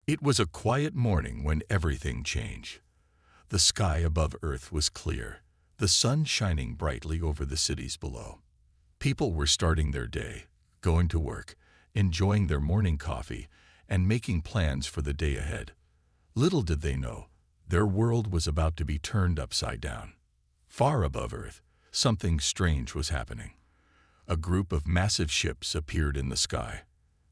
It was a quiet morning when everything changed. The sky above Earth was clear, the sun shining brightly over the cities below. People were starting their day, going to work, enjoying their morning coffee, and making plans for the day ahead. Little did they know, their world was about to be turned upside down. Far above Earth, something strange was happening. A group of massive ships appeared in the sky.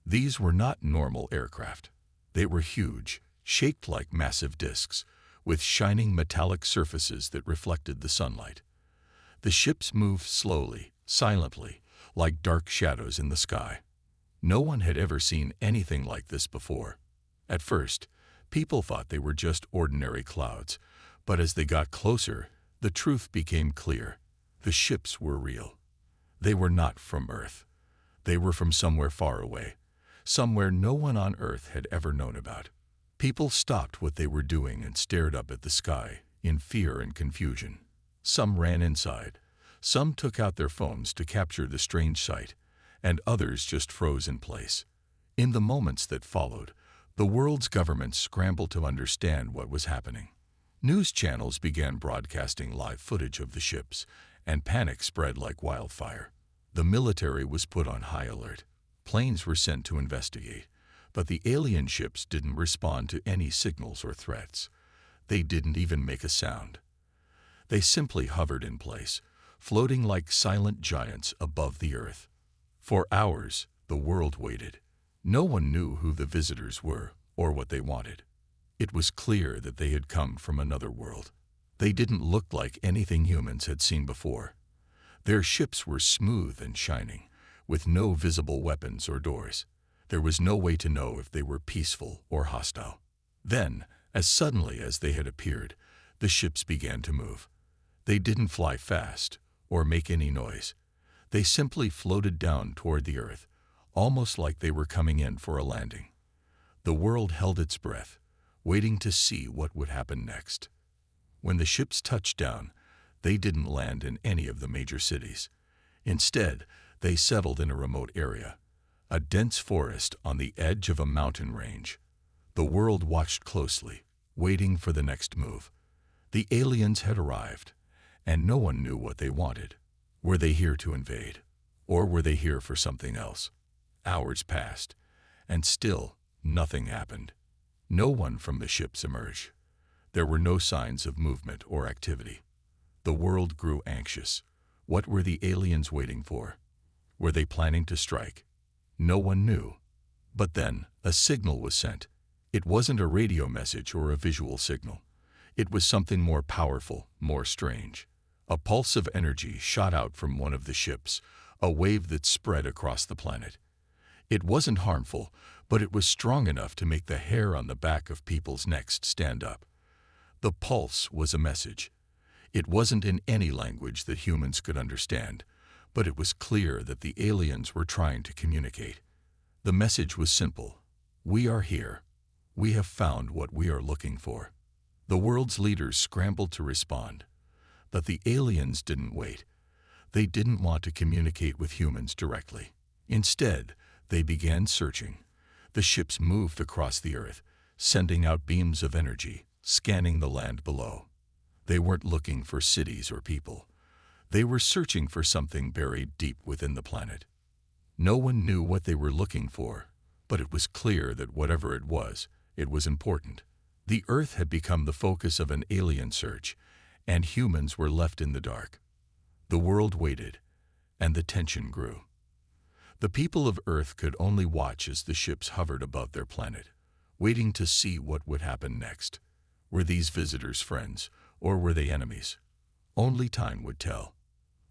These were not normal aircraft. They were huge, shaped like massive discs, with shining metallic surfaces that reflected the sunlight. The ships moved slowly, silently, like dark shadows in the sky. No one had ever seen anything like this before. At first, people thought they were just ordinary clouds, but as they got closer, the truth became clear. The ships were real. They were not from Earth. They were from somewhere far away, somewhere no one on Earth had ever known about. People stopped what they were doing and stared up at the sky in fear and confusion. Some ran inside, some took out their phones to capture the strange sight, and others just froze in place. In the moments that followed, the world's governments scrambled to understand what was happening. News channels began broadcasting live footage of the ships, and panic spread like wildfire. The military was put on high alert. Planes were sent to investigate, but the alien ships didn't respond to any signals or threats. They didn't even make a sound. They simply hovered in place, floating like silent giants above the Earth. For hours, the world waited. No one knew who the visitors were or what they wanted. It was clear that they had come from another world. They didn't look like anything humans had seen before. Their ships were smooth and shining, with no visible weapons or doors. There was no way to know if they were peaceful or hostile. Then, as suddenly as they had appeared, the ships began to move. They didn't fly fast or make any noise. They simply floated down toward the Earth, almost like they were coming in for a landing. The world held its breath, waiting to see what would happen next. When the ships touched down, they didn't land in any of the major cities. Instead, they settled in a remote area, a dense forest on the edge of a mountain range. The world watched closely, waiting for the next move. The aliens had arrived, and no one knew what they wanted. Were they here to invade, or were they here for something else? Hours passed, and still nothing happened. No one from the ships emerged. There were no signs of movement or activity. The world grew anxious. What were the aliens waiting for? Were they planning to strike? No one knew. But then a signal was sent. It wasn't a radio message or a visual signal. It was something more powerful, more strange. A pulse of energy shot out from one of the ships, a wave that spread across the planet. It wasn't harmful, but it was strong enough to make the hair on the back of people's necks stand up. The pulse was a message. It wasn't in any language that humans could understand, but it was clear that the aliens were trying to communicate. The message was simple. We are here. We have found what we are looking for. The world's leaders scrambled to respond. But the aliens didn't wait. They didn't want to communicate with humans directly. Instead, they began searching. The ships moved across the Earth, sending out beams of energy, scanning the land below. They weren't looking for cities or people. They were searching for something buried deep within the planet. No one knew what they were looking for, but it was clear that whatever it was important. The Earth had become the focus of an alien search, and humans were left in the dark. The world waited, and the tension grew. The people of Earth could only watch as the ships hovered above their planet, waiting to see what would happen next. Were these visitors friends, or were they enemies? Only time would tell.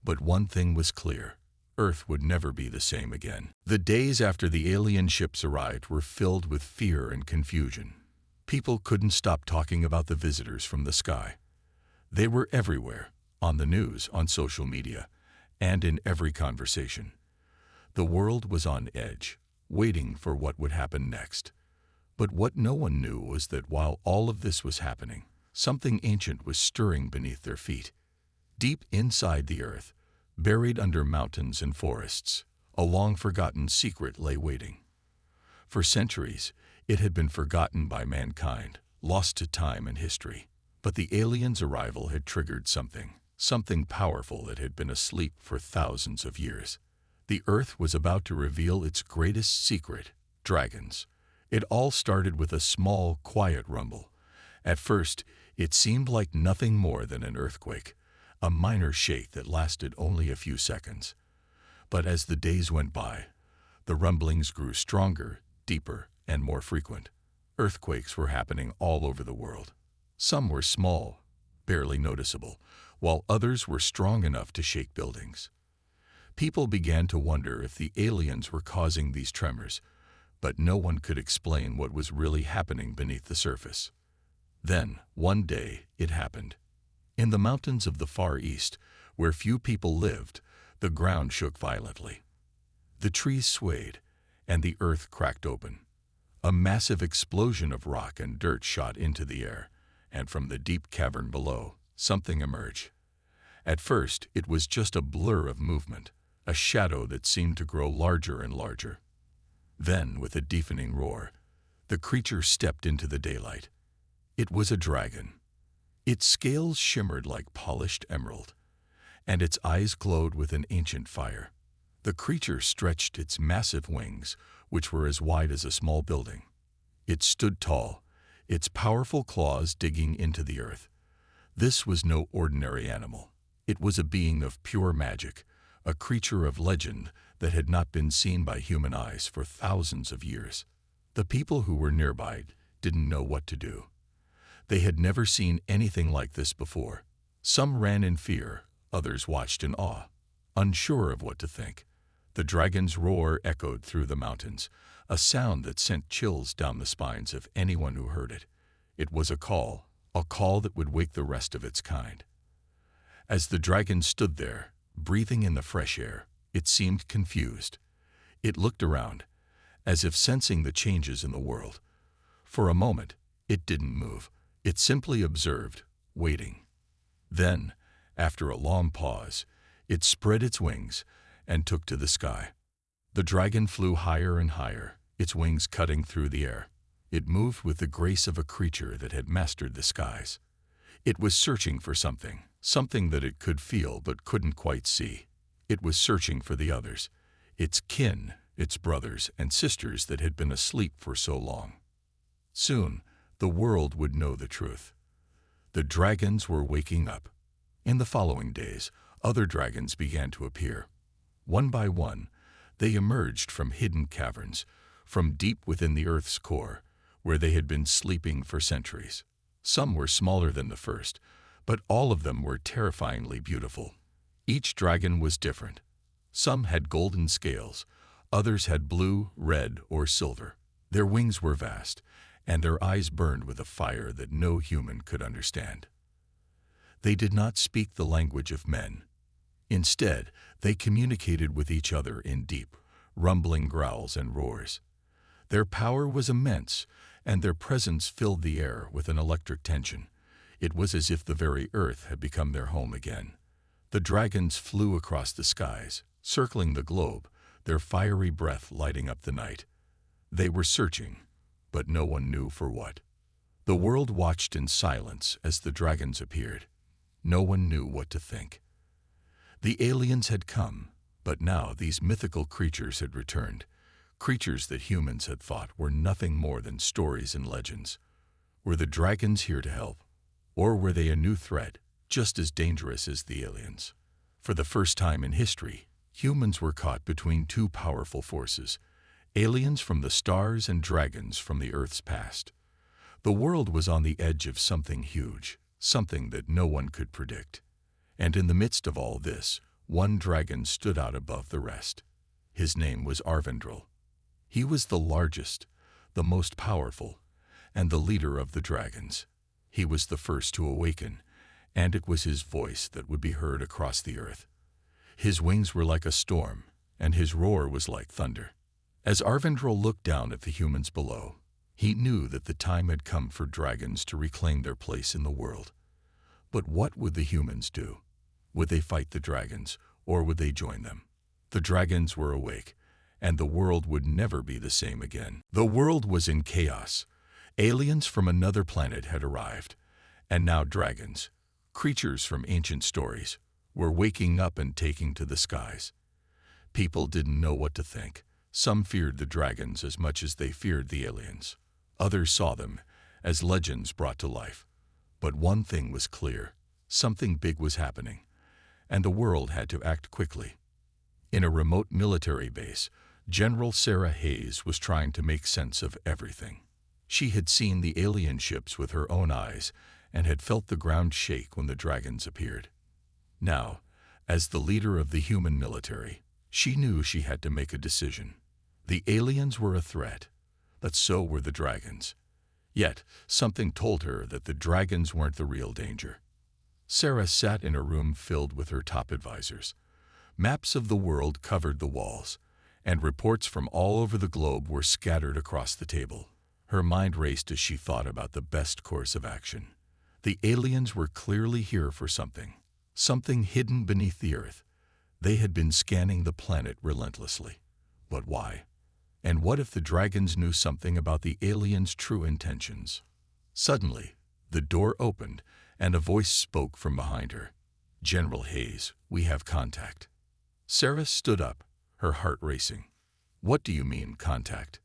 But one thing was clear. Earth would never be the same again. The days after the alien ships arrived were filled with fear and confusion. People couldn't stop talking about the visitors from the sky. They were everywhere, on the news, on social media, and in every conversation. The world was on edge, waiting for what would happen next. But what no one knew was that while all of this was happening, something ancient was stirring beneath their feet. Deep inside the Earth, buried under mountains and forests, a long-forgotten secret lay waiting. For centuries, It had been forgotten by mankind, lost to time and history. But the aliens' arrival had triggered something powerful that had been asleep for thousands of years. The Earth was about to reveal its greatest secret: dragons. It all started with a small, quiet rumble. At first, it seemed like nothing more than an earthquake, a minor shake that lasted only a few seconds. But as the days went by, the rumblings grew stronger, deeper, and more frequent. Earthquakes were happening all over the world. Some were small, barely noticeable, while others were strong enough to shake buildings. People began to wonder if the aliens were causing these tremors, but no one could explain what was really happening beneath the surface. Then, one day, it happened. In the mountains of the Far East, where few people lived, the ground shook violently. The trees swayed, and the earth cracked open. A massive explosion of rock and dirt shot into the air, and from the deep cavern below, something emerged. At first, it was just a blur of movement, a shadow that seemed to grow larger and larger. Then, with a deafening roar, the creature stepped into the daylight. It was a dragon. Its scales shimmered like polished emerald, and its eyes glowed with an ancient fire. The creature stretched its massive wings, which were as wide as a small building. It stood tall, its powerful claws digging into the earth. This was no ordinary animal. It was a being of pure magic, a creature of legend that had not been seen by human eyes for thousands of years. The people who were nearby didn't know what to do. They had never seen anything like this before. Some ran in fear, others watched in awe, unsure of what to think. The dragon's roar echoed through the mountains, a sound that sent chills down the spines of anyone who heard it. It was a call that would wake the rest of its kind. As the dragon stood there, breathing in the fresh air, it seemed confused. It looked around, as if sensing the changes in the world. For a moment, it didn't move. It simply observed, waiting. Then, after a long pause, it spread its wings and took to the sky. The dragon flew higher and higher, its wings cutting through the air. It moved with the grace of a creature that had mastered the skies. It was searching for something that it could feel but couldn't quite see. It was searching for the others, its kin, its brothers and sisters that had been asleep for so long. Soon, the world would know the truth. The dragons were waking up. In the following days, other dragons began to appear. One by one, they emerged from hidden caverns, from deep within the Earth's core, where they had been sleeping for centuries. Some were smaller than the first, but all of them were terrifyingly beautiful. Each dragon was different. Some had golden scales, others had blue, red, or silver. Their wings were vast, and their eyes burned with a fire that no human could understand. They did not speak the language of men. Instead, they communicated with each other in deep, rumbling growls and roars. Their power was immense, and their presence filled the air with an electric tension. It was as if the very earth had become their home again. The dragons flew across the skies, circling the globe, their fiery breath lighting up the night. They were searching, but no one knew for what. The world watched in silence as the dragons appeared. No one knew what to think. The aliens had come, but now these mythical creatures had returned, creatures that humans had thought were nothing more than stories and legends. Were the dragons here to help, or were they a new threat, just as dangerous as the aliens? For the first time in history, humans were caught between two powerful forces, aliens from the stars and dragons from the Earth's past. The world was on the edge of something huge, something that no one could predict. And in the midst of all this, one dragon stood out above the rest. His name was Arvandrel. He was the largest, the most powerful, and the leader of the dragons. He was the first to awaken, and it was his voice that would be heard across the earth. His wings were like a storm, and his roar was like thunder. As Arvandrel looked down at the humans below, he knew that the time had come for dragons to reclaim their place in the world. But what would the humans do? Would they fight the dragons, or would they join them? The dragons were awake, and the world would never be the same again. The world was in chaos. Aliens from another planet had arrived, and now dragons, creatures from ancient stories, were waking up and taking to the skies. People didn't know what to think. Some feared the dragons as much as they feared the aliens. Others saw them as legends brought to life. But one thing was clear: something big was happening, and the world had to act quickly. In a remote military base, General Sarah Hayes was trying to make sense of everything. She had seen the alien ships with her own eyes and had felt the ground shake when the dragons appeared. Now, as the leader of the human military, she knew she had to make a decision. The aliens were a threat, but so were the dragons. Yet, something told her that the dragons weren't the real danger. Sarah sat in a room filled with her top advisors. Maps of the world covered the walls, and reports from all over the globe were scattered across the table. Her mind raced as she thought about the best course of action. The aliens were clearly here for something hidden beneath the earth. They had been scanning the planet relentlessly. But why? And what if the dragons knew something about the aliens' true intentions? Suddenly, the door opened, and a voice spoke from behind her. "General Hayes, we have contact." Sarah stood up, her heart racing. "What do you mean, contact?"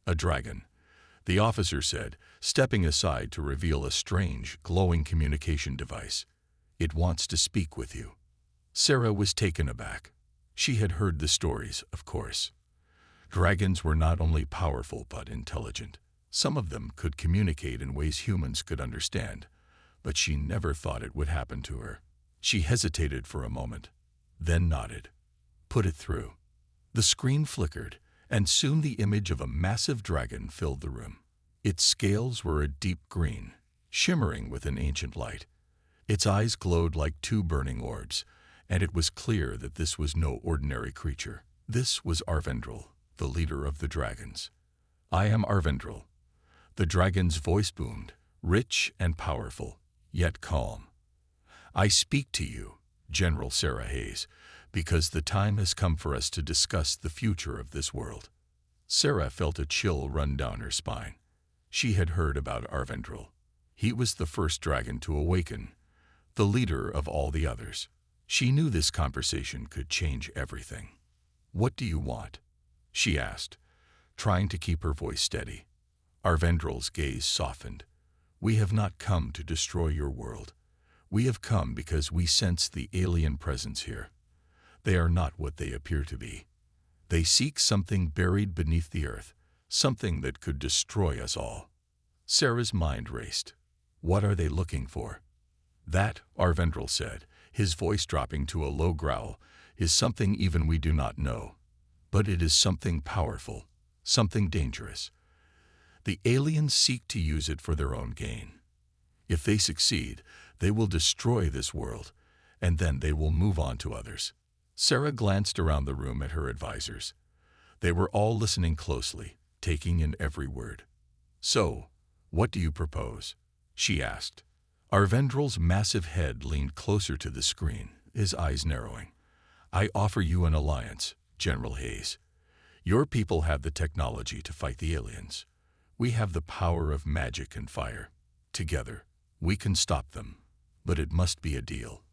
"A dragon," the officer said, stepping aside to reveal a strange, glowing communication device. "It wants to speak with you." Sarah was taken aback. She had heard the stories, of course. Dragons were not only powerful but intelligent. Some of them could communicate in ways humans could understand, but she never thought it would happen to her. She hesitated for a moment, then nodded. "Put it through." The screen flickered, and soon the image of a massive dragon filled the room. Its scales were a deep green, shimmering with an ancient light. Its eyes glowed like two burning orbs, and it was clear that this was no ordinary creature. This was Arvendrel, the leader of the dragons. "I am Arvendrel." The dragon's voice boomed, rich and powerful, yet calm. "I speak to you, General Sarah Hayes, because the time has come for us to discuss the future of this world." Sarah felt a chill run down her spine. She had heard about Arvendrel. He was the first dragon to awaken, the leader of all the others. She knew this conversation could change everything. "What do you want?" she asked, trying to keep her voice steady. Arvendrel's gaze softened. "We have not come to destroy your world. We have come because we sense the alien presence here. They are not what they appear to be. They seek something buried beneath the earth, something that could destroy us all." Sarah's mind raced. "What are they looking for?" "That," Arvendrel said, his voice dropping to a low growl, "is something even we do not know. But it is something powerful, something dangerous. The aliens seek to use it for their own gain. If they succeed, they will destroy this world, and then they will move on to others." Sarah glanced around the room at her advisors. They were all listening closely, taking in every word. "So, what do you propose?" she asked. Arvendrel's massive head leaned closer to the screen, his eyes narrowing. "I offer you an alliance, General Hayes. Your people have the technology to fight the aliens. We have the power of magic and fire. Together, we can stop them. But it must be a deal.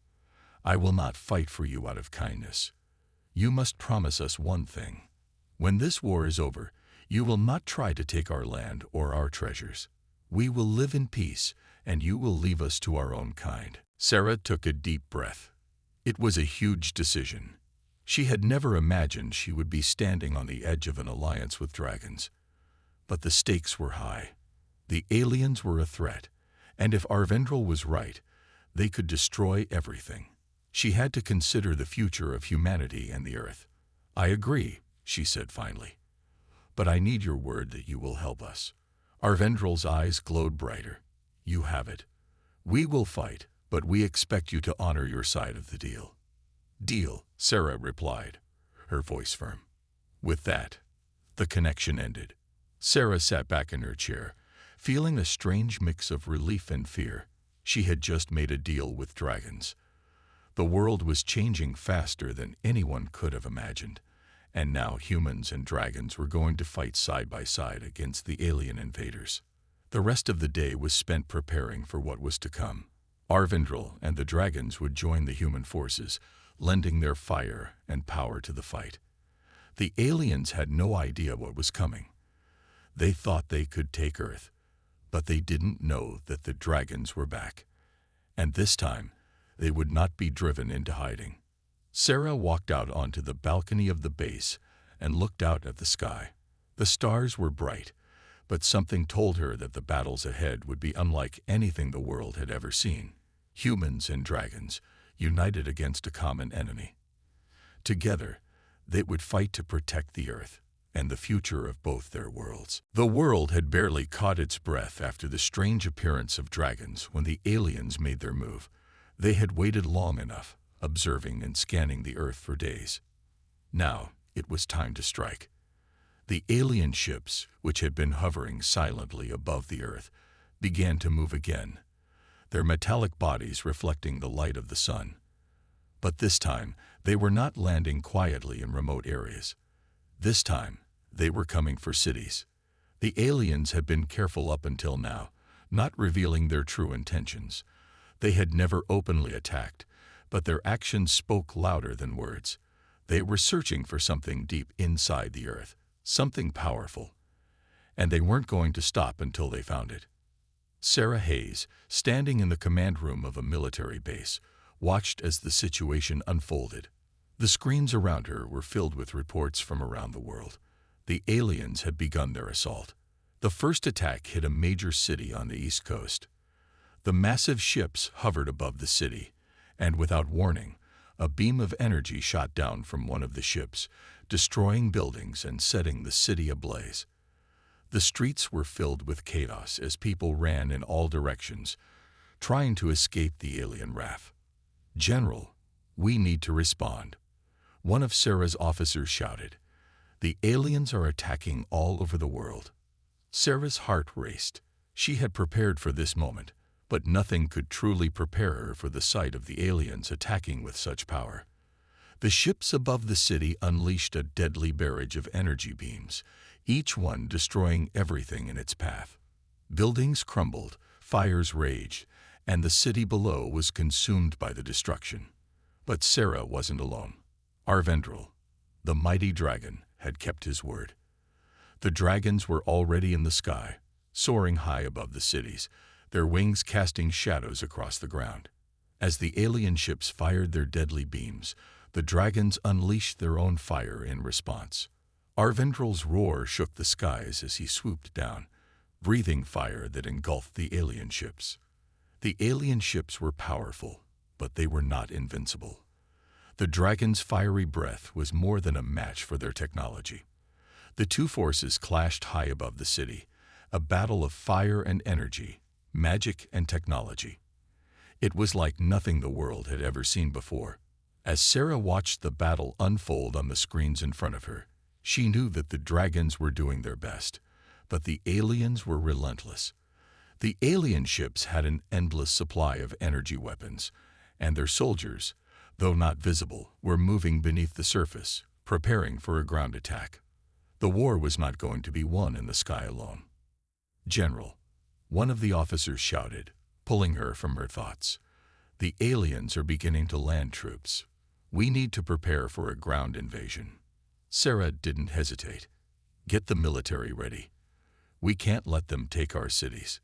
I will not fight for you out of kindness. You must promise us one thing. When this war is over, you will not try to take our land or our treasures. We will live in peace, and you will leave us to our own kind." Sarah took a deep breath. It was a huge decision. She had never imagined she would be standing on the edge of an alliance with dragons. But the stakes were high. The aliens were a threat, and if Arvendrel was right, they could destroy everything. She had to consider the future of humanity and the earth. "I agree," she said finally. "But I need your word that you will help us." Arvendrel's eyes glowed brighter. "You have it. We will fight, but we expect you to honor your side of the deal." "Deal," Sarah replied, her voice firm. With that, the connection ended. Sarah sat back in her chair, feeling a strange mix of relief and fear. She had just made a deal with dragons. The world was changing faster than anyone could have imagined, And now humans and dragons were going to fight side by side against the alien invaders. The rest of the day was spent preparing for what was to come. Arvindril and the dragons would join the human forces, lending their fire and power to the fight. The aliens had no idea what was coming. They thought they could take Earth, but they didn't know that the dragons were back. And this time, they would not be driven into hiding. Sarah walked out onto the balcony of the base and looked out at the sky. The stars were bright, but something told her that the battles ahead would be unlike anything the world had ever seen. Humans and dragons, united against a common enemy. Together, they would fight to protect the Earth and the future of both their worlds. The world had barely caught its breath after the strange appearance of dragons when the aliens made their move. They had waited long enough, observing and scanning the Earth for days. Now, it was time to strike. The alien ships, which had been hovering silently above the Earth, began to move again, their metallic bodies reflecting the light of the sun. But this time, they were not landing quietly in remote areas. This time, they were coming for cities. The aliens had been careful up until now, not revealing their true intentions. They had never openly attacked, but their actions spoke louder than words. They were searching for something deep inside the Earth, something powerful. And they weren't going to stop until they found it. Sarah Hayes, standing in the command room of a military base, watched as the situation unfolded. The screens around her were filled with reports from around the world. The aliens had begun their assault. The first attack hit a major city on the East Coast. The massive ships hovered above the city, and without warning, a beam of energy shot down from one of the ships, destroying buildings and setting the city ablaze. The streets were filled with chaos as people ran in all directions, trying to escape the alien wrath. "General, we need to respond," one of Sarah's officers shouted. "The aliens are attacking all over the world." Sarah's heart raced. She had prepared for this moment, but nothing could truly prepare her for the sight of the aliens attacking with such power. The ships above the city unleashed a deadly barrage of energy beams, each one destroying everything in its path. Buildings crumbled, fires raged, and the city below was consumed by the destruction. But Sarah wasn't alone. Arvindril, the mighty dragon, had kept his word. The dragons were already in the sky, soaring high above the cities, their wings casting shadows across the ground. As the alien ships fired their deadly beams, the dragons unleashed their own fire in response. Arvindril's roar shook the skies as he swooped down, breathing fire that engulfed the alien ships. The alien ships were powerful, but they were not invincible. The dragon's fiery breath was more than a match for their technology. The two forces clashed high above the city, a battle of fire and energy, magic and technology. It was like nothing the world had ever seen before. As Sarah watched the battle unfold on the screens in front of her, she knew that the dragons were doing their best, but the aliens were relentless. The alien ships had an endless supply of energy weapons, and their soldiers, though not visible, were moving beneath the surface, preparing for a ground attack. The war was not going to be won in the sky alone. "General," one of the officers shouted, pulling her from her thoughts. "The aliens are beginning to land troops. We need to prepare for a ground invasion." Sarah didn't hesitate. "Get the military ready. We can't let them take our cities.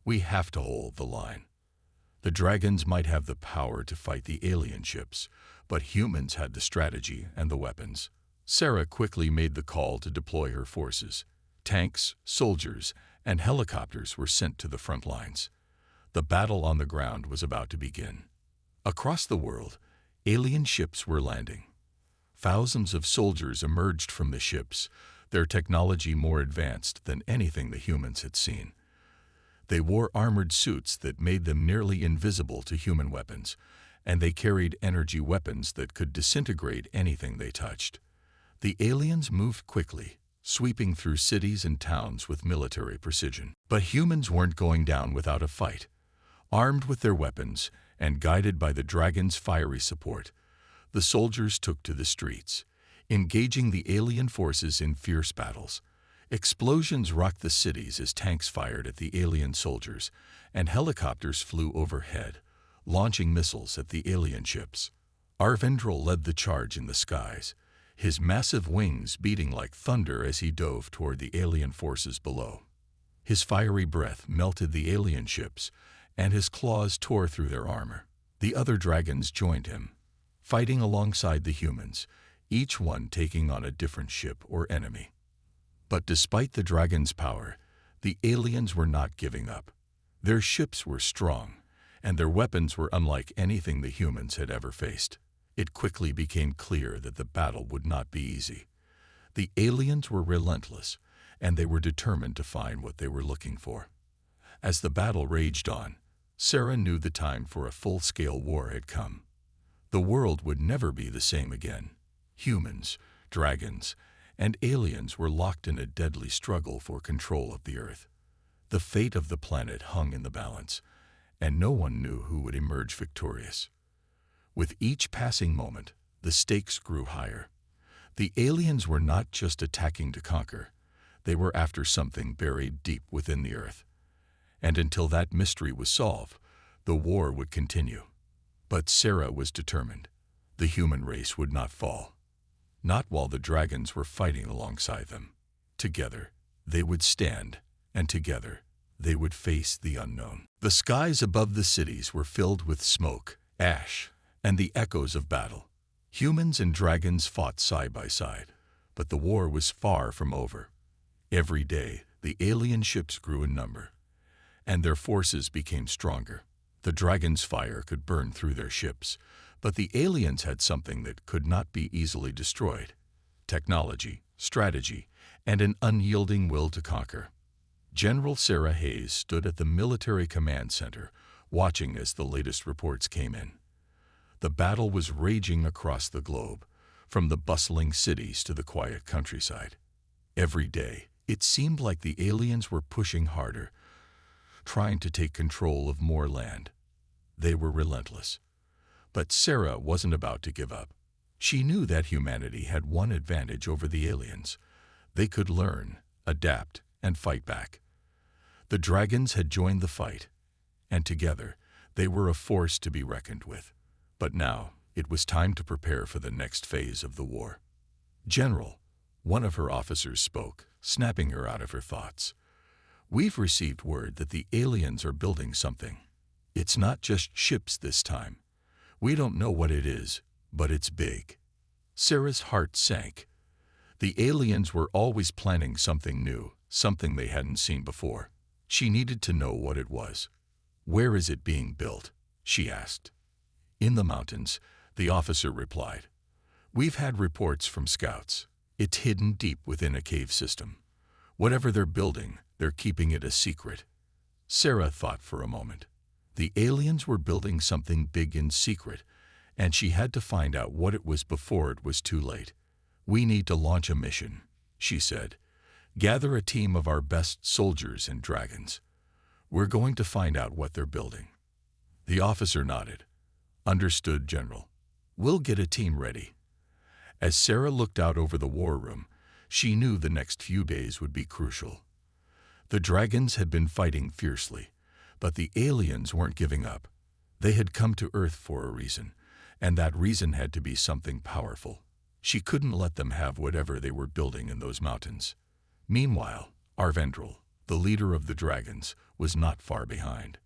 We have to hold the line. The dragons might have the power to fight the alien ships, but humans had the strategy and the weapons." Sarah quickly made the call to deploy her forces. Tanks, soldiers, and helicopters were sent to the front lines. The battle on the ground was about to begin. Across the world, alien ships were landing. Thousands of soldiers emerged from the ships, their technology more advanced than anything the humans had seen. They wore armored suits that made them nearly invisible to human weapons, and they carried energy weapons that could disintegrate anything they touched. The aliens moved quickly, sweeping through cities and towns with military precision. But humans weren't going down without a fight. Armed with their weapons and guided by the dragon's fiery support, the soldiers took to the streets. engaging the alien forces in fierce battles. Explosions rocked the cities as tanks fired at the alien soldiers, and helicopters flew overhead, launching missiles at the alien ships. Arvendrel led the charge in the skies, his massive wings beating like thunder as he dove toward the alien forces below. His fiery breath melted the alien ships, and his claws tore through their armor. The other dragons joined him, fighting alongside the humans, each one taking on a different ship or enemy. But despite the dragons' power, the aliens were not giving up. Their ships were strong, and their weapons were unlike anything the humans had ever faced. It quickly became clear that the battle would not be easy. The aliens were relentless, and they were determined to find what they were looking for. As the battle raged on, Sarah knew the time for a full-scale war had come. The world would never be the same again. Humans, dragons, and aliens were locked in a deadly struggle for control of the Earth. The fate of the planet hung in the balance, and no one knew who would emerge victorious. With each passing moment, the stakes grew higher. The aliens were not just attacking to conquer. They were after something buried deep within the Earth. And until that mystery was solved, the war would continue. But Sarah was determined. The human race would not fall. Not while the dragons were fighting alongside them. Together, they would stand, and together, they would face the unknown. The skies above the cities were filled with smoke, ash, and the echoes of battle. Humans and dragons fought side by side, but the war was far from over. Every day, the alien ships grew in number, and their forces became stronger. The dragons' fire could burn through their ships, but the aliens had something that could not be easily destroyed: technology, strategy, and an unyielding will to conquer. General Sarah Hayes stood at the military command center, watching as the latest reports came in. The battle was raging across the globe, from the bustling cities to the quiet countryside. Every day, it seemed like the aliens were pushing harder, trying to take control of more land. They were relentless. But Sarah wasn't about to give up. She knew that humanity had one advantage over the aliens. They could learn, adapt, and fight back. The dragons had joined the fight, and together, they were a force to be reckoned with. But now, it was time to prepare for the next phase of the war. "General," one of her officers spoke, snapping her out of her thoughts. "We've received word that the aliens are building something. It's not just ships this time. We don't know what it is, but it's big." Sarah's heart sank. The aliens were always planning something new, something they hadn't seen before. She needed to know what it was. "Where is it being built?" she asked. "In the mountains," the officer replied. "We've had reports from scouts. It's hidden deep within a cave system. Whatever they're building, they're keeping it a secret." Sarah thought for a moment. The aliens were building something big in secret, and she had to find out what it was before it was too late. "We need to launch a mission," she said. "Gather a team of our best soldiers and dragons. We're going to find out what they're building." The officer nodded. "Understood, General. We'll get a team ready." As Sarah looked out over the war room, she knew the next few days would be crucial. The dragons had been fighting fiercely, but the aliens weren't giving up. They had come to Earth for a reason, and that reason had to be something powerful. She couldn't let them have whatever they were building in those mountains. Meanwhile, Arvendrel, the leader of the dragons, was not far behind.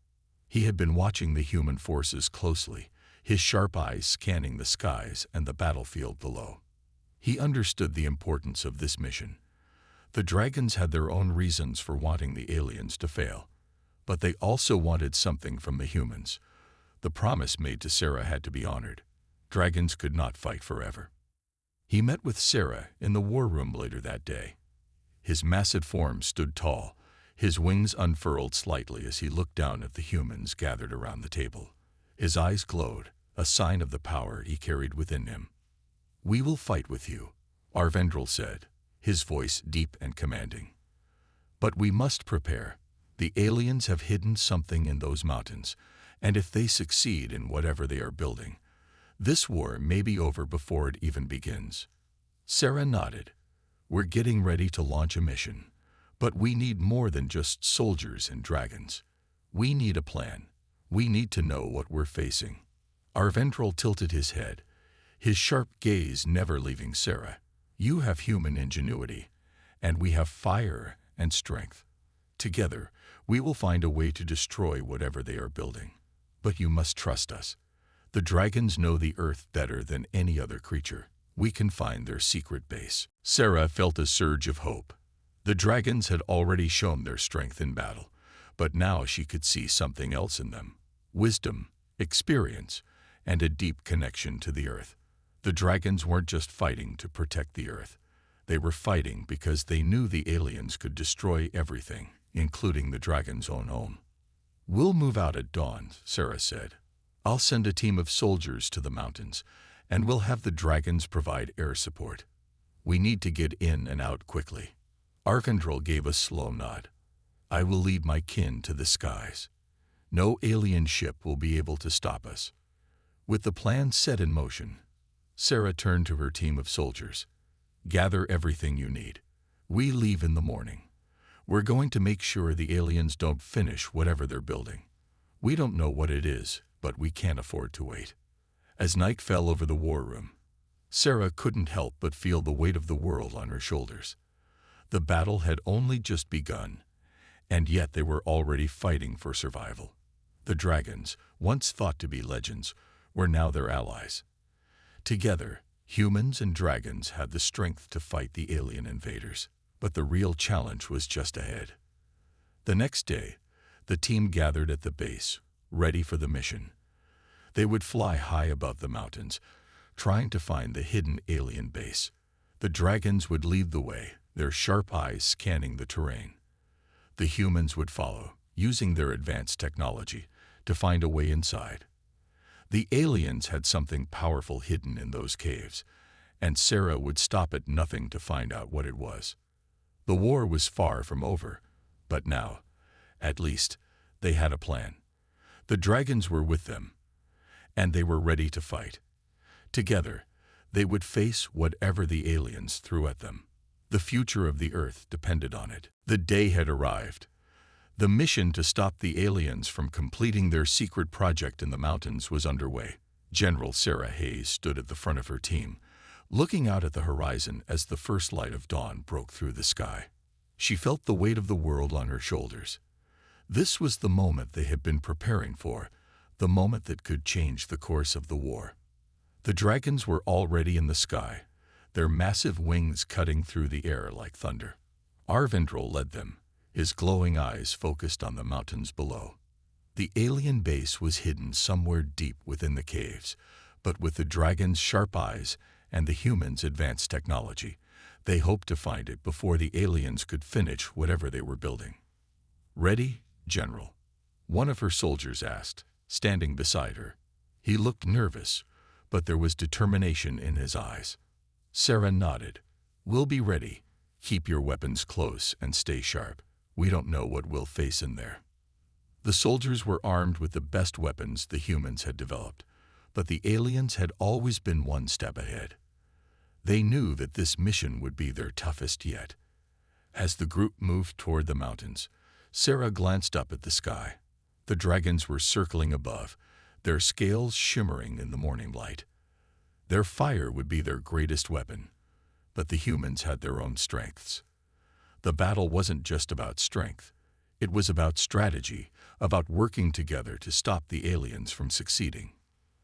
He had been watching the human forces closely, his sharp eyes scanning the skies and the battlefield below. He understood the importance of this mission. The dragons had their own reasons for wanting the aliens to fail, but they also wanted something from the humans. The promise made to Sarah had to be honored. Dragons could not fight forever. He met with Sarah in the war room later that day. His massive form stood tall, his wings unfurled slightly as he looked down at the humans gathered around the table. His eyes glowed, a sign of the power he carried within him. "We will fight with you," Arvendrel said, his voice deep and commanding. "But we must prepare. The aliens have hidden something in those mountains, and if they succeed in whatever they are building, this war may be over before it even begins." Sarah nodded. We're getting ready to launch a mission, but we need more than just soldiers and dragons. We need a plan. We need to know what we're facing. Arvendrel tilted his head, his sharp gaze never leaving Sarah. You have human ingenuity, and we have fire and strength. Together, we will find a way to destroy whatever they are building. But you must trust us. The dragons know the earth better than any other creature. We can find their secret base. Sarah felt a surge of hope. The dragons had already shown their strength in battle, but now she could see something else in them. Wisdom, experience, and a deep connection to the earth. The dragons weren't just fighting to protect the earth. They were fighting because they knew the aliens could destroy everything, including the dragon's own home. We'll move out at dawn, Sarah said. I'll send a team of soldiers to the mountains, and we'll have the dragons provide air support. We need to get in and out quickly. Arvendrel gave a slow nod. I will lead my kin to the skies. No alien ship will be able to stop us. With the plan set in motion, Sarah turned to her team of soldiers. Gather everything you need. We leave in the morning. We're going to make sure the aliens don't finish whatever they're building. We don't know what it is, but we can't afford to wait. As night fell over the war room, Sarah couldn't help but feel the weight of the world on her shoulders. The battle had only just begun, and yet they were already fighting for survival. The dragons, once thought to be legends, were now their allies. Together, humans and dragons had the strength to fight the alien invaders, but the real challenge was just ahead. The next day, the team gathered at the base, ready for the mission. They would fly high above the mountains, trying to find the hidden alien base. The dragons would lead the way, their sharp eyes scanning the terrain. The humans would follow, using their advanced technology to find a way inside. The aliens had something powerful hidden in those caves, and Sarah would stop at nothing to find out what it was. The war was far from over, but now, at least, they had a plan. The dragons were with them, and they were ready to fight. Together, they would face whatever the aliens threw at them. The future of the Earth depended on it. The day had arrived. The mission to stop the aliens from completing their secret project in the mountains was underway. General Sarah Hayes stood at the front of her team, looking out at the horizon as the first light of dawn broke through the sky. She felt the weight of the world on her shoulders. This was the moment they had been preparing for, the moment that could change the course of the war. The dragons were already in the sky, their massive wings cutting through the air like thunder. Arvendrel led them, his glowing eyes focused on the mountains below. The alien base was hidden somewhere deep within the caves, but with the dragons' sharp eyes and the humans' advanced technology, they hoped to find it before the aliens could finish whatever they were building. Ready, General? One of her soldiers asked, standing beside her. He looked nervous, but there was determination in his eyes. Sarah nodded. We'll be ready. Keep your weapons close and stay sharp. We don't know what we'll face in there. The soldiers were armed with the best weapons the humans had developed, but the aliens had always been one step ahead. They knew that this mission would be their toughest yet. As the group moved toward the mountains, Sarah glanced up at the sky. The dragons were circling above, their scales shimmering in the morning light. Their fire would be their greatest weapon, but the humans had their own strengths. The battle wasn't just about strength. It was about strategy, about working together to stop the aliens from succeeding.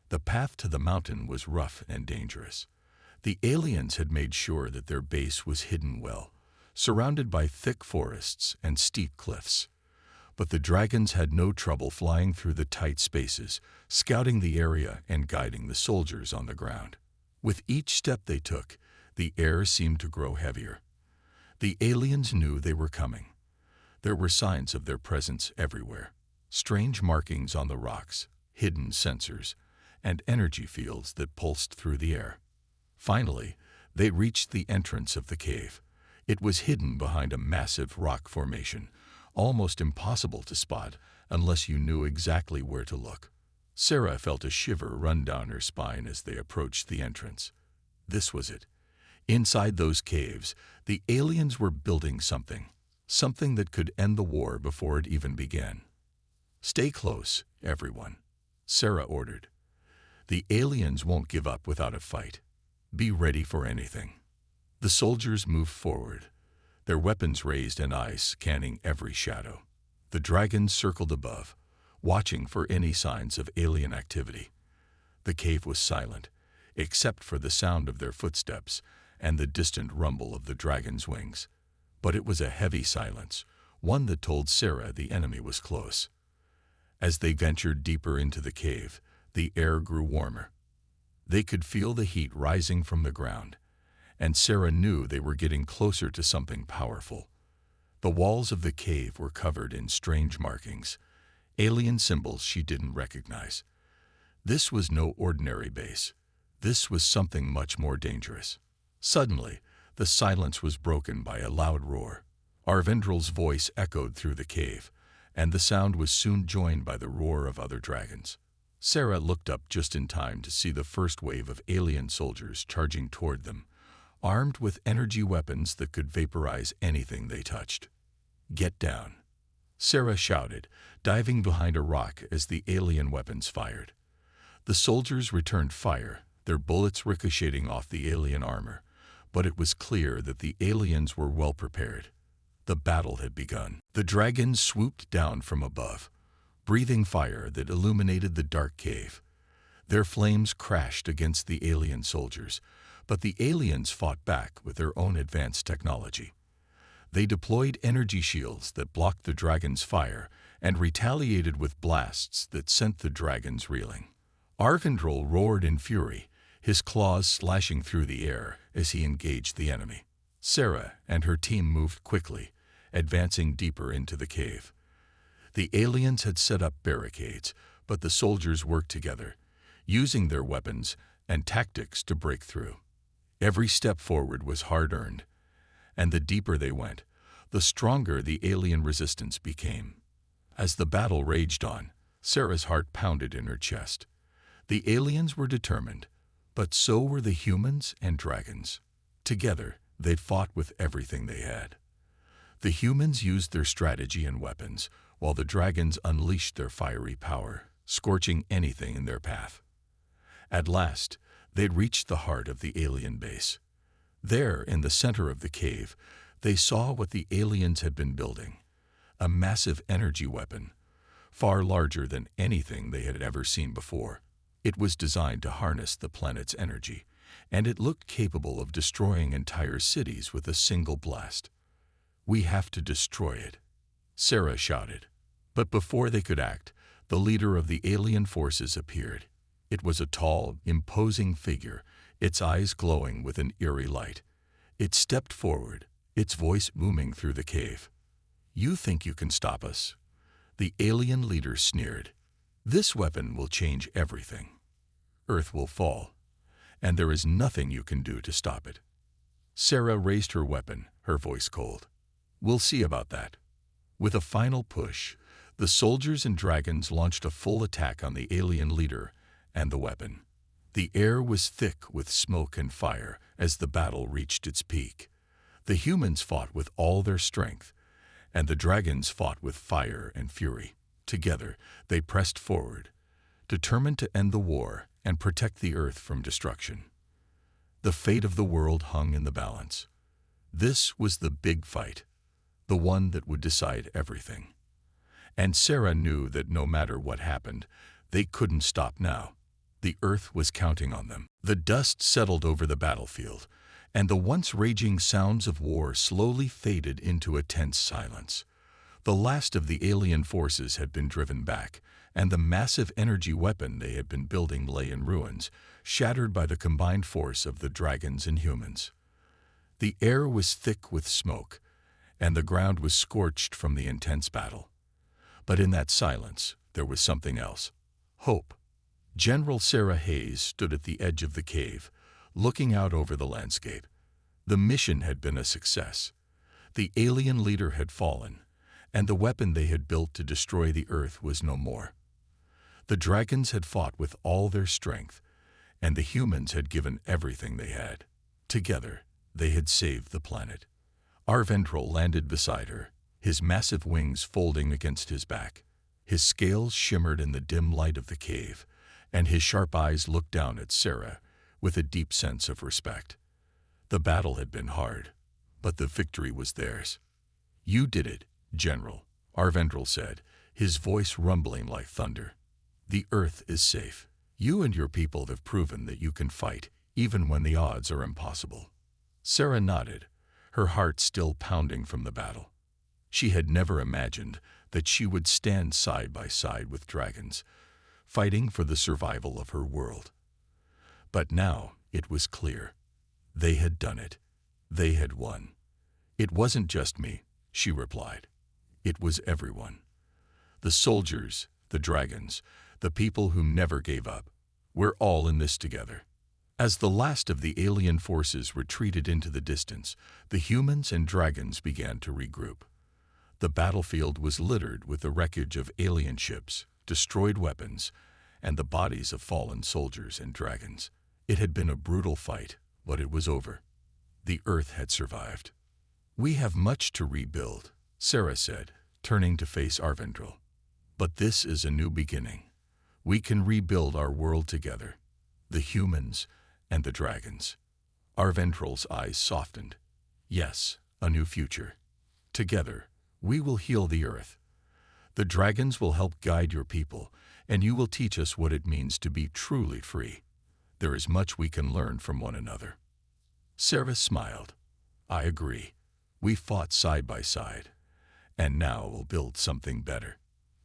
The path to the mountain was rough and dangerous. The aliens had made sure that their base was hidden well, surrounded by thick forests and steep cliffs. But the dragons had no trouble flying through the tight spaces, scouting the area and guiding the soldiers on the ground. With each step they took, the air seemed to grow heavier. The aliens knew they were coming. There were signs of their presence everywhere. Strange markings on the rocks, hidden sensors, and energy fields that pulsed through the air. Finally, they reached the entrance of the cave. It was hidden behind a massive rock formation, almost impossible to spot unless you knew exactly where to look. Sarah felt a shiver run down her spine as they approached the entrance. This was it. Inside those caves, the aliens were building something that could end the war before it even began. "Stay close, everyone," Sarah ordered. "The aliens won't give up without a fight. Be ready for anything." The soldiers moved forward, their weapons raised and eyes scanning every shadow. The dragons circled above, watching for any signs of alien activity. The cave was silent, except for the sound of their footsteps and the distant rumble of the dragon's wings. But it was a heavy silence, one that told Sarah the enemy was close. As they ventured deeper into the cave, the air grew warmer. They could feel the heat rising from the ground, and Sarah knew they were getting closer to something powerful. The walls of the cave were covered in strange markings, alien symbols she didn't recognize. This was no ordinary base. This was something much more dangerous. Suddenly, the silence was broken by a loud roar. Arvindrel's voice echoed through the cave, and the sound was soon joined by the roar of other dragons. Sarah looked up just in time to see the first wave of alien soldiers charging toward them, armed with energy weapons that could vaporize anything they touched. "Get down," Sarah shouted, diving behind a rock as the alien weapons fired. The soldiers returned fire, their bullets ricocheting off the alien armor, but it was clear that the aliens were well prepared. The battle had begun. The dragons swooped down from above, breathing fire that illuminated the dark cave. Their flames crashed against the alien soldiers, but the aliens fought back with their own advanced technology. They deployed energy shields that blocked the dragons' fire and retaliated with blasts that sent the dragons reeling. Arvindrel roared in fury, his claws slashing through the air as he engaged the enemy. Sarah and her team moved quickly, advancing deeper into the cave. The aliens had set up barricades, but the soldiers worked together, using their weapons and tactics to break through. Every step forward was hard-earned, and the deeper they went, the stronger the alien resistance became. As the battle raged on, Sarah's heart pounded in her chest. The aliens were determined, but so were the humans and dragons. Together, they fought with everything they had. The humans used their strategy and weapons, while the dragons unleashed their fiery power, scorching anything in their path. At last, they'd reached the heart of the alien base. There, in the center of the cave, they saw what the aliens had been building, a massive energy weapon, far larger than anything they had ever seen before. It was designed to harness the planet's energy, and it looked capable of destroying entire cities with a single blast. "We have to destroy it," Sarah shouted. But before they could act, the leader of the alien forces appeared. It was a tall, imposing figure, its eyes glowing with an eerie light. It stepped forward, its voice booming through the cave. "You think you can stop us?" The alien leader sneered. "This weapon will change everything. Earth will fall, and there is nothing you can do to stop it." Sarah raised her weapon, her voice cold. "We'll see about that." With a final push, the soldiers and dragons launched a full attack on the alien leader and the weapon. The air was thick with smoke and fire as the battle reached its peak. The humans fought with all their strength, and the dragons fought with fire and fury. Together, they pressed forward, determined to end the war and protect the Earth from destruction. The fate of the world hung in the balance. This was the big fight, the one that would decide everything. And Sarah knew that no matter what happened, they couldn't stop now. The Earth was counting on them. The dust settled over the battlefield, and the once raging sounds of war slowly faded into a tense silence. The last of the alien forces had been driven back, and the massive energy weapon they had been building lay in ruins, shattered by the combined force of the dragons and humans. The air was thick with smoke, and the ground was scorched from the intense battle. But in that silence, there was something else: hope. General Sarah Hayes stood at the edge of the cave, looking out over the landscape. The mission had been a success. The alien leader had fallen, and the weapon they had built to destroy the Earth was no more. The dragons had fought with all their strength, and the humans had given everything they had. Together, They had saved the planet. Arvendrel landed beside her, his massive wings folding against his back. His scales shimmered in the dim light of the cave, and his sharp eyes looked down at Sarah with a deep sense of respect. The battle had been hard, but the victory was theirs. "You did it, General," Arvendrel said, his voice rumbling like thunder. "The Earth is safe. You and your people have proven that you can fight, even when the odds are impossible." Sarah nodded, her heart still pounding from the battle. She had never imagined that she would stand side by side with dragons, fighting for the survival of her world. But now it was clear. They had done it. They had won. "It wasn't just me," she replied. "It was everyone. The soldiers, the dragons, the people who never gave up. We're all in this together." As the last of the alien forces retreated into the distance, the humans and dragons began to regroup. The battlefield was littered with the wreckage of alien ships, destroyed weapons, and the bodies of fallen soldiers and dragons. It had been a brutal fight, but it was over. The Earth had survived. "We have much to rebuild," Sarah said, turning to face Arvendrel. "But this is a new beginning. We can rebuild our world together, the humans and the dragons." Arvendrel's eyes softened. "Yes, a new future. Together, we will heal the Earth. The dragons will help guide your people, and you will teach us what it means to be truly free. There is much we can learn from one another." Sarah smiled. "I agree. We fought side by side, and now we'll build something better.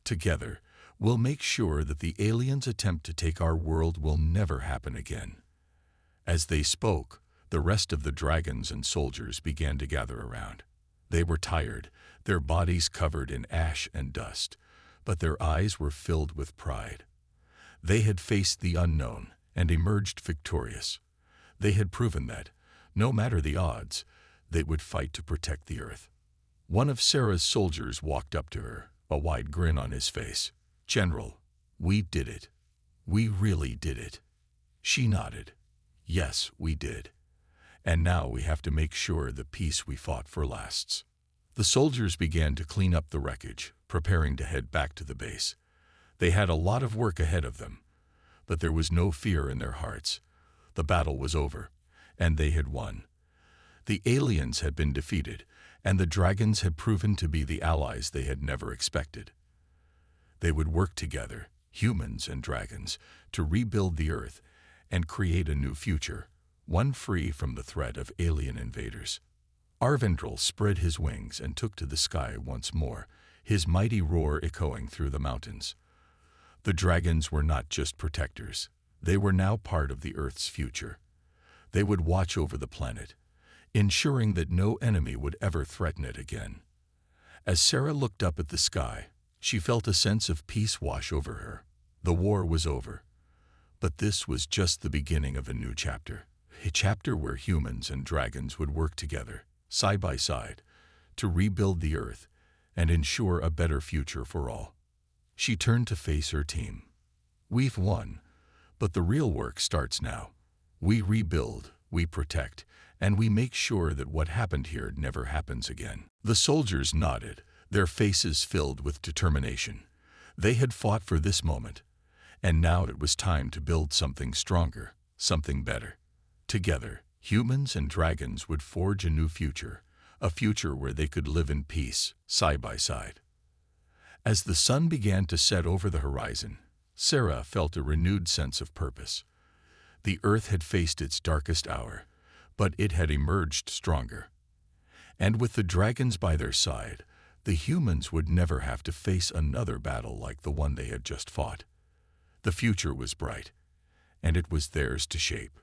Together, we'll make sure that the aliens' attempt to take our world will never happen again." As they spoke, the rest of the dragons and soldiers began to gather around. They were tired, their bodies covered in ash and dust, but their eyes were filled with pride. They had faced the unknown and emerged victorious. They had proven that, no matter the odds, they would fight to protect the Earth. One of Sarah's soldiers walked up to her, a wide grin on his face. "General, we did it. We really did it." She nodded. "Yes, we did. And now we have to make sure the peace we fought for lasts." The soldiers began to clean up the wreckage, preparing to head back to the base. They had a lot of work ahead of them, but there was no fear in their hearts. The battle was over, and they had won. The aliens had been defeated, and the dragons had proven to be the allies they had never expected. They would work together, humans and dragons, to rebuild the Earth and create a new future, one free from the threat of alien invaders. Arvendrel spread his wings and took to the sky once more, his mighty roar echoing through the mountains. The dragons were not just protectors. They were now part of the Earth's future. They would watch over the planet, ensuring that no enemy would ever threaten it again. As Sarah looked up at the sky, she felt a sense of peace wash over her. The war was over. But this was just the beginning of a new chapter. A chapter where humans and dragons would work together, side by side, to rebuild the Earth and ensure a better future for all. She turned to face her team. "We've won, but the real work starts now. We rebuild, we protect, and we make sure that what happened here never happens again." The soldiers nodded, their faces filled with determination. They had fought for this moment, and now it was time to build something stronger, something better. Together, humans and dragons would forge a new future, a future where they could live in peace, side by side. As the sun began to set over the horizon, Sarah felt a renewed sense of purpose. The Earth had faced its darkest hour, but it had emerged stronger. And with the dragons by their side, the humans would never have to face another battle like the one they had just fought. The future was bright, and it was theirs to shape.